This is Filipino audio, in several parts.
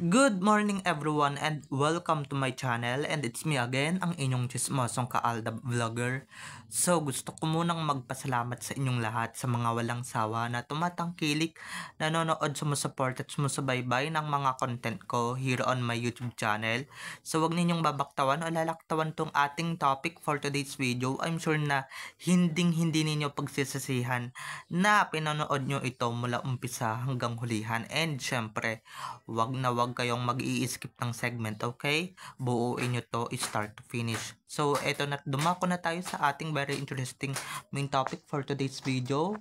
Good morning everyone and welcome to my channel, and it's me again, ang inyong chismosong Kaalda Vlogger. So gusto ko munang magpasalamat sa inyong lahat sa mga walang sawa na tumatangkilik, nanonood, sumusuport at sumusubaybay ng mga content ko here on my YouTube channel. So wag ninyong babaktawan o lalaktawan tong ating topic for today's video. I'm sure na hindi ninyo pagsisisihan na pinanood nyo ito mula umpisa hanggang hulihan, and syempre wag kayong mag-i-skip ng segment, okay? Buuin nyo to start to finish. So, eto na, dumako na tayo sa ating very interesting main topic for today's video.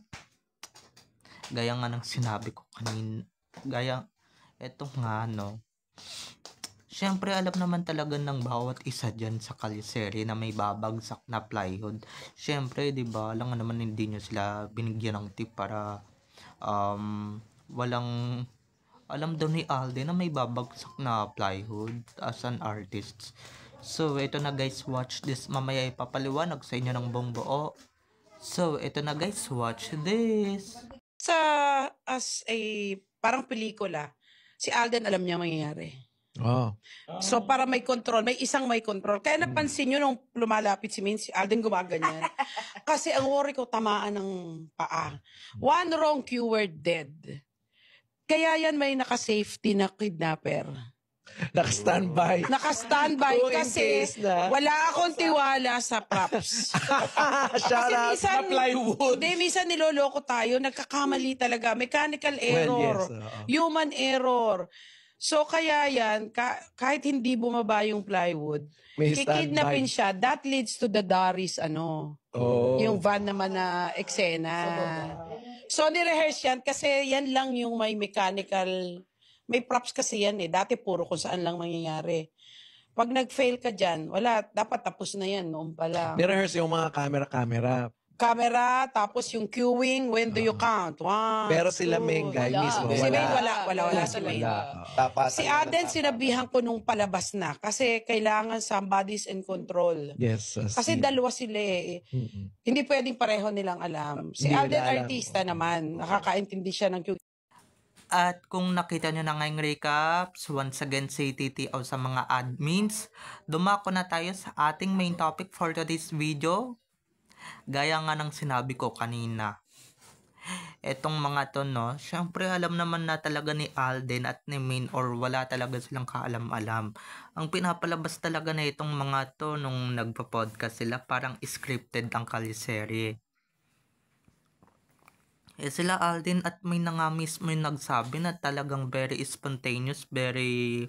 Gaya nga ng sinabi ko kanina, eto nga, no? Siyempre, alam naman talaga ng bawat isa dyan sa kaliseri na may babagsak na plywood. Siyempre, di ba, alam nga naman hindi nyo sila binigyan ng tip para walang alam daw ni Alden na may babagsak na plywood as an artist. So, ito na guys, watch this. Mamaya ipapaliwanag sa inyo ng buong buo. So, ito na guys, watch this. As a parang pelikula, si Alden alam niya mangyayari. Oh. So, para may control, may isang may control. Kaya napansin nyo nung lumalapit si Min, si Alden gumaganyan. Kasi ang worry ko, tamaan ng paa. One wrong keyword, dead. Kaya yan may naka-safety na kidnapper. Naka-standby. Naka-standby kasi wala akong tiwala sa props. Shout out sa plywood. Hindi, minsan niloloko tayo, nagkakamali talaga. Mechanical error, human error. So kaya yan, kahit hindi bumaba yung plywood, kikidnapin siya. That leads to the Daris, yung van naman na eksena. So, nirehearse yan kasi yan lang yung may mechanical, may props kasi yan eh. Dati puro kung saan lang mangyayari. Pag nag-fail ka dyan, wala, dapat tapos na yan noon pala. Nirehearse yung mga camera. Tapos yung queuing, when do you count? One, pero sila Mengay mismo, Si Maine, wala si Maine. Si Aden, sinabihan ko nung palabas na kasi kailangan somebody's in control. Yes. Kasi dalawa sila eh. Hindi pwedeng pareho nilang alam. Si Aden, artista naman. Nakakaintindi siya ng queuing. At kung nakita nyo na ngayong recaps, once again say TTO sa mga admins, dumako na tayo sa ating main topic for today's video. Gaya nga ng sinabi ko kanina, etong mga to, no, syempre alam naman na talaga ni Alden at ni Min, or wala talaga silang kaalam-alam. Ang pinapalabas talaga na itong mga to nung nagpa-podcast sila, parang scripted ang kaliserye. Sila Alden at Min na nga mismo yung nagsabi na talagang very spontaneous, very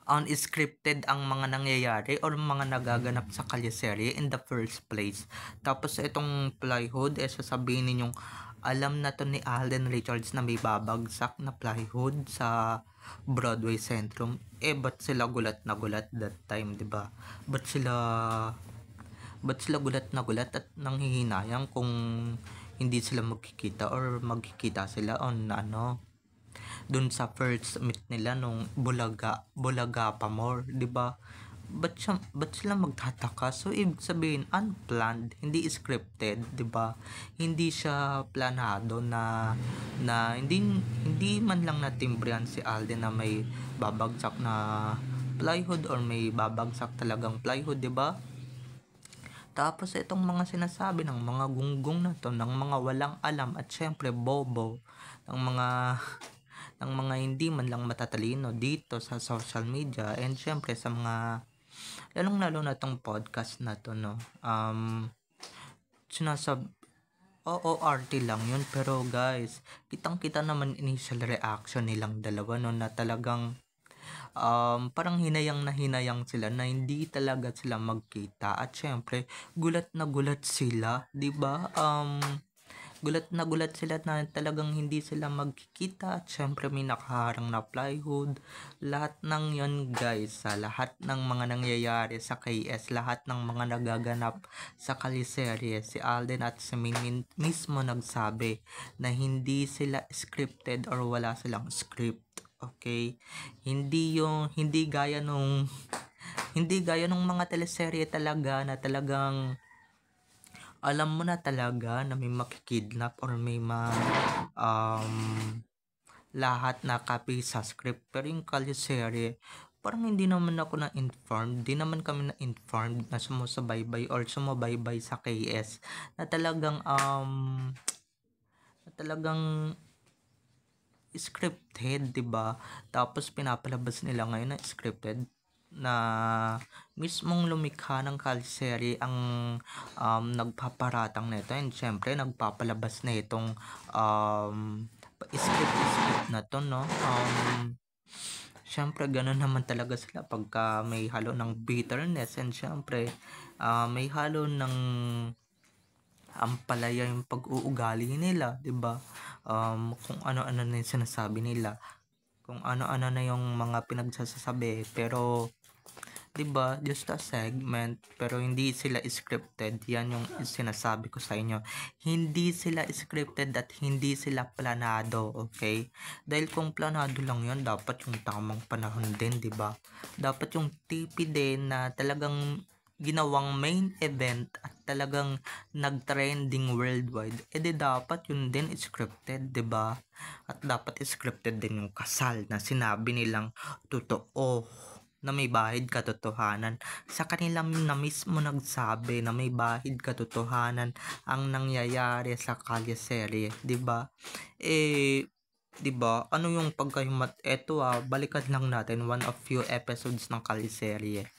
unscripted ang mga nangyayari or mga nagaganap sa kaliserye in the first place. Tapos itong plywood, sasabihin ninyong alam na to ni Alden Richards na may babagsak na plywood sa Broadway Centrum. Ba't sila gulat na gulat that time, diba? Ba't sila gulat na gulat at nanghihinayang kung hindi sila magkikita or magkikita sila on dun sa first meet nila nung Bulaga pa more, di ba? Ba't sila magtataka? So ibig sabihin unplanned, hindi scripted, di ba? Hindi siya planado na hindi man lang natimbrehan si Alden na may babagsak na plywood or may babagsak talagang plywood, di ba? Tapos itong mga sinasabi ng mga gunggong na to, ng mga walang alam at syempre bobo, ng mga hindi man lang matatalino dito sa social media, and syempre sa mga lalong-lalo na tong podcast na to, no, OORT lang yun, pero guys, kitang-kita naman initial reaction nilang dalawa, no, na talagang parang hinayang sila na hindi talaga sila magkita, at syempre gulat na gulat sila, di ba? Gulat na gulat sila na talagang hindi sila magkikita, at syempre may nakaharang na plywood. Lahat ng yon guys, lahat ng mga nangyayari sa KS, lahat ng mga nagaganap sa kaliserye, si Alden at si Min mismo nagsabi na hindi sila scripted or wala silang script. Okay? Hindi gaya nung mga teleserye talaga na talagang alam mo na talaga na may makikidnap or may lahat nakapay sa script. Pero yung Kalisere, parang hindi naman ako na-informed. Di naman kami na-informed na sumusubaybay or sumubaybay sa KS na talagang scripted, 'di ba? Tapos pinapalabas nila ngayon na scripted na mismong lumikha ng Kalisere ang nagpaparatang nito, and syempre nagpapalabas na itong script na to, no? Syempre ganun naman talaga sila pagka may halo ng bitterness, and syempre may halo ng ampalaya yung pag-uugali nila, 'di ba? Kung ano-ano na yung sinasabi nila, kung ano-ano na yung mga pinagsasabi, pero 'di ba, just a segment, pero hindi sila scripted. Yan yung sinasabi ko sa inyo, hindi sila scripted at hindi sila planado, okay? Dahil kung planado lang yun, dapat yung tamang panahon din, 'di ba? Dapat yung TV din na talagang ginawang main event at talagang nag-trending worldwide, edi dapat yun din scripted, 'di ba? At dapat scripted din yung kasal na sinabi nilang totoo, na may bahid katotohanan. Sa kanila na mismo nagsabi na may bahid katotohanan ang nangyayari sa Kalisere, 'di ba? 'Di ba? Ano yung pagkahimat? Eto balikan lang natin one of few episodes ng Kalisere.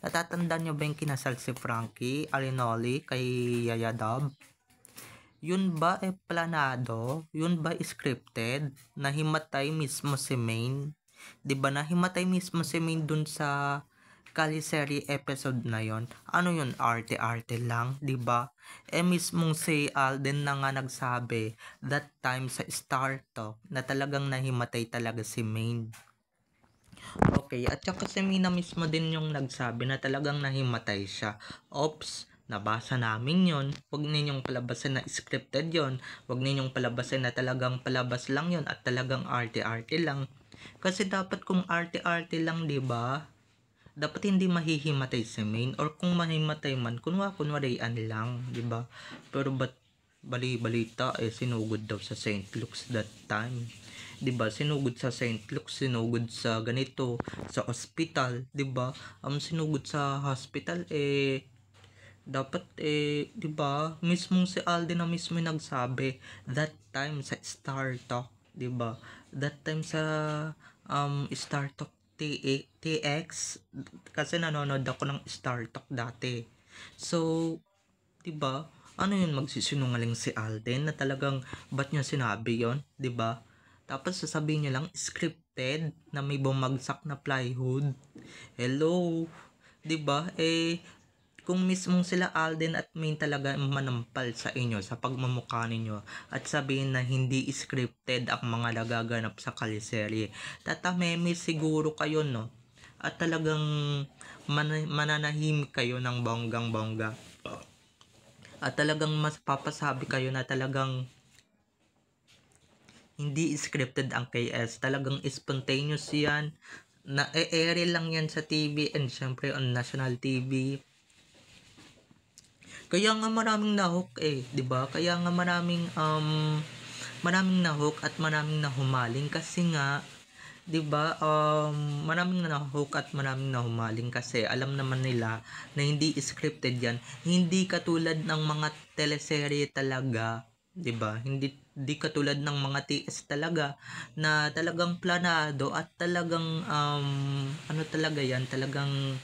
Natatandaan nyo ba yung kinasal si Frankie Arinoli kay Yaya Dab? Yun ba planado? Yun ba scripted? Nahimatay mismo si Maine? 'Di ba nahimatay mismo si Maine dun sa Kalisere episode na yon? Ano yun? Arte-arte lang, 'di ba? Mismong si Alden na nga nagsabi that time sa Star Talk na talagang nahimatay talaga si Maine. Okay, at saka si Mina mismo din yung nagsabi na talagang nahimatay siya. Ops, nabasa namin yon. Huwag ninyong palabasin na scripted yon. Huwag ninyong palabasin na talagang palabas lang yon at talagang arte-arte lang. Kasi dapat kung arte-arte lang, 'di ba? Dapat hindi mahihimatay si Maine, or kung mahimatay man, kunwarian lang, 'di ba? Pero ba't bali-balita sinugod daw sa St. Luke's that time? 'Di ba? Sinugod sa St. Luke's, sinugod sa ganito, sa hospital, 'di ba? Sinugod sa hospital dapat 'di ba? Mismong si Alden na mismo nagsabi that time sa Star Talk, 'di ba? That time sa Star Talk TX, kasi nanonood ako ng Star Talk dati. So, 'di ba? Ano yun, magsisinungaling si Alden na talagang ba't niya sinabi yon, 'di ba? Tapos sasabihin niya lang scripted na may bumagsak na plywood. Hello, 'di ba? Kung mismong sila Alden at Maine talaga manampal sa inyo sa pagmamukha ninyo at sabihin na hindi scripted ang mga nagaganap sa Kalisere, tatameme siguro kayo, no? At talagang mananahimik kayo ng bonggang-bongga. At talagang mas papasabi kayo na talagang hindi scripted ang KS. Talagang spontaneous yan. Na-air lang yan sa TV and syempre on national TV. Kaya nga maraming nahook 'di ba? Kaya nga maraming nahook at maraming nahumaling kasi nga 'di ba? Maraming nahook at maraming nahumaling kasi alam naman nila na hindi scripted yan. Hindi katulad ng mga teleserye talaga, 'di ba? Hindi katulad ng mga TS talaga na talagang planado at talagang ano talaga yan, talagang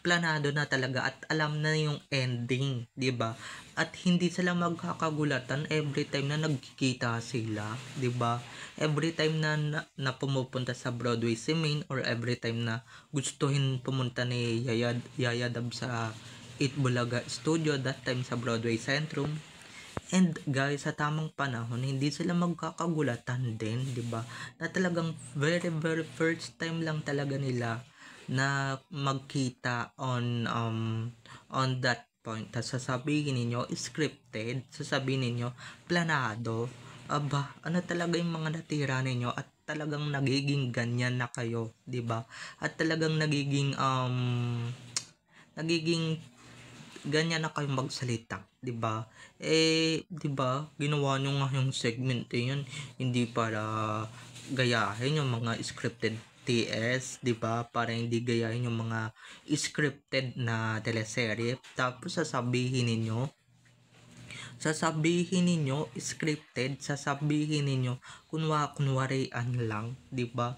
planado na talaga at alam na yung ending, 'di ba? At hindi sila magkakagulatan every time na nagkikita sila, 'di ba? Every time na pumupunta sa Broadway si Maine, or every time na gustuhin pumunta ni Yaya Dab sa Itbulaga Studio, that time sa Broadway Centrum. And guys, sa tamang panahon, hindi sila magkakagulatan din, 'di ba? Na talagang very very first time lang talaga nila na magkita on that point. Tas sasabihin ninyo scripted, sasabihin ninyo planado. Aba, ano talaga yung mga natira ninyo at talagang nagiging ganyan na kayo, 'di ba? At talagang nagiging ganyan na kayo magsalita, 'di ba? 'Di ba? Ginawa nyo nga yung segment yun hindi para gayahin yung mga scripted TS, 'di ba? Para hindi gayahin yung mga scripted na teleserye. Tapos sasabihin ninyo scripted, sasabihin ninyo kunwarian lang, 'di ba?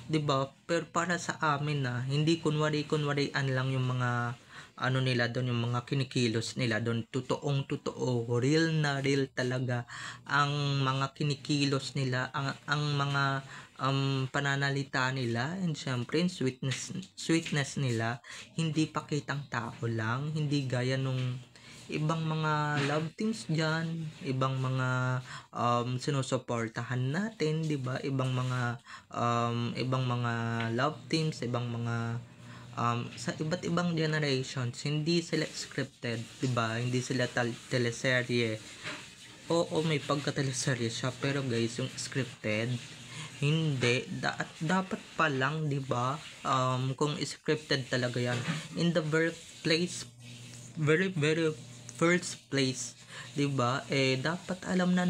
'Di ba? Pero para sa amin na hindi kunwarian lang yung mga ano nila doon, yung mga kinikilos nila doon, totoong totoo, real na real talaga ang mga kinikilos nila, ang mga pananalita nila, and syempre sweetness nila, hindi pakitang tao lang, hindi gaya nung ibang mga love teams dyan, ibang mga sinusuportahan natin, 'di ba? Ibang mga love teams, ibang mga sa iba't ibang generations, hindi sila scripted, 'di ba? Hindi sila teleserye. Oo, may pagka-teleserye siya, pero guys, yung scripted, hindi. Dapat pa lang, 'di ba? Kung scripted talaga 'yan, in the very first place, 'di ba? Dapat alam na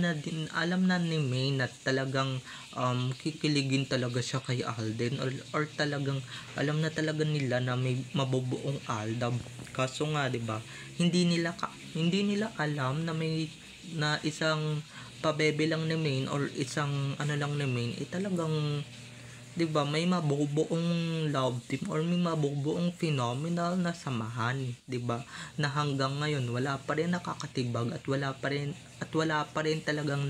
ni May na talagang kikiligin talaga siya kay Alden, or talagang alam na talaga nila na may mabubuong Aldab. Kaso nga, 'di ba? Hindi nila alam na may isang pabebe lang ni Main, or isang ano lang ni Main, talagang 'di ba, may mabubuong love team, or may mabubuong phenomenal na samahan, 'di ba, na hanggang ngayon wala pa rin nakakatibag, at wala pa rin talagang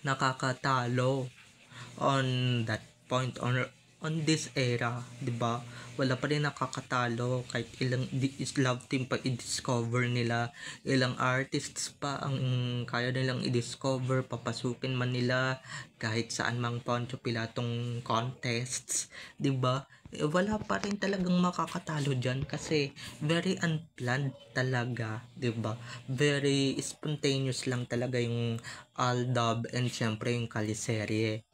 nakakatalo on that point, on this era, 'di ba? Wala pa rin nakakatalo, kahit ilang love team pa i-discover nila, ilang artists pa ang kaya nilang i-discover, papasukin man nila kahit saan mang Poncio Pilatong contests, 'di ba? Wala pa rin talagang makakatalo diyan, kasi very unplanned talaga, 'di ba? Very spontaneous lang talaga yung Aldab, and syempre yung Kaliserye.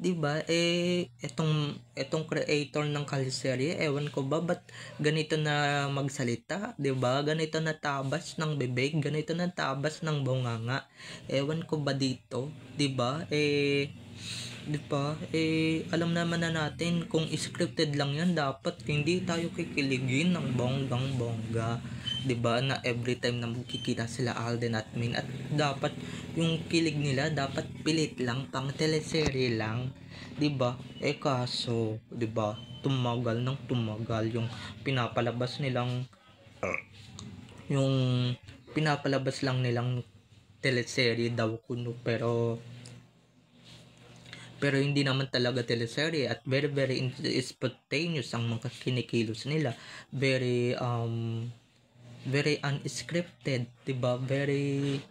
'Di ba? Etong creator ng Kaliserye, ewan ko ba ba't ganito na magsalita, 'di ba? Ganito na tabas ng bibig, ganito na tabas ng bunganga. Ewan ko ba dito, 'di ba? 'Di ba? Alam naman na natin, kung scripted lang 'yan, dapat hindi tayo kikiligin ng bonggang-bongga, 'di ba? Na every time na magkikita sila Alden at Min, at dapat yung kilig nila dapat pilit lang, pang teleserye lang, 'di ba? Kaso, 'di ba? Tumagal yung pinapalabas nilang yung pinapalabas lang nilang teleserye daw kuno, pero hindi naman talaga teleserye, at very very spontaneous ang mga kinikilos nila, very unscripted, 'di ba? Very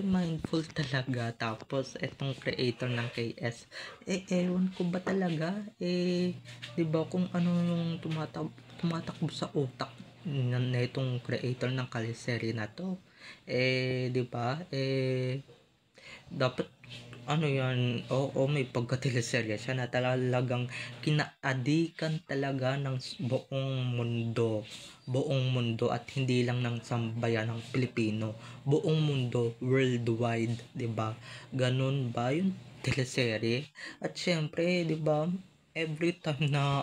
mindful talaga. Tapos etong creator ng KS, ewan ko ba talaga, 'di ba, kung ano yung tumatakbo sa utak na itong creator ng Kaliserye na to, 'di ba? Dapat ano yan, may pagka-teleserye siya na talagang kinaadikan talaga ng buong mundo, at hindi lang ng sambayan ng Pilipino, buong mundo, worldwide, 'di ba? Ganun ba yung teleserye? At syempre, 'di ba, every time na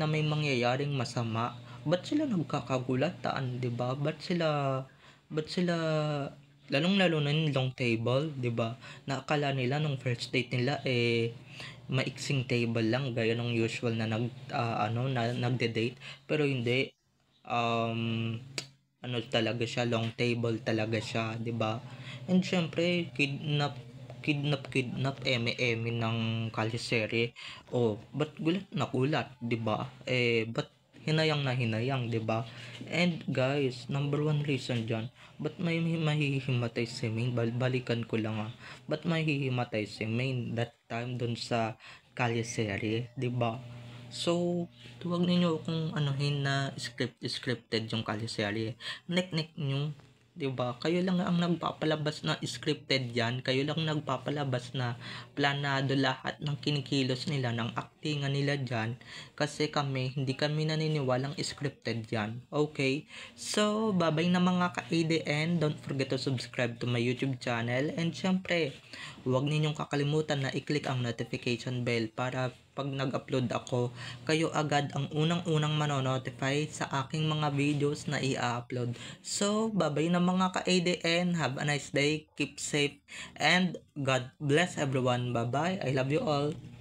may mangyayaring masama, ba't sila nagkakagulatan, 'di ba? Ba't sila lalong-lalo na yung long table, 'di ba? Nakakala nila nung first date nila maiksing table lang, gaya ng usual na nagde-date, pero hindi, talaga siya, long table talaga siya, 'di ba? And syempre, kidnap eme ng Kaliserye. Ba't gulat na gulat, 'di ba? Ba't hinayang na hinayang, 'di ba? And guys, number one reason diyan, ba't may mahihimatay si Main? Balikan ko lang, ba't mahihimatay si Main that time dun sa Kaliserye, 'di ba? So, huwag ninyo kung anuhin na scripted yung Kaliserye. Nek nyo, 'Diba? Kayo lang ang nagpapalabas na scripted yan. Kayo lang nagpapalabas na planado lahat ng kinikilos nila, ng aktingan nila dyan. Kasi hindi kami naniniwalang scripted yan. Okay? So, babay na mga ka-ADN. Don't forget to subscribe to my YouTube channel. And syempre, huwag ninyong kakalimutan na i-click ang notification bell para pag nag-upload ako, kayo agad ang unang-unang manonotify sa aking mga videos na i-upload. So, babay na mga ka-ADN. Have a nice day. Keep safe. And God bless everyone. Bye-bye. I love you all.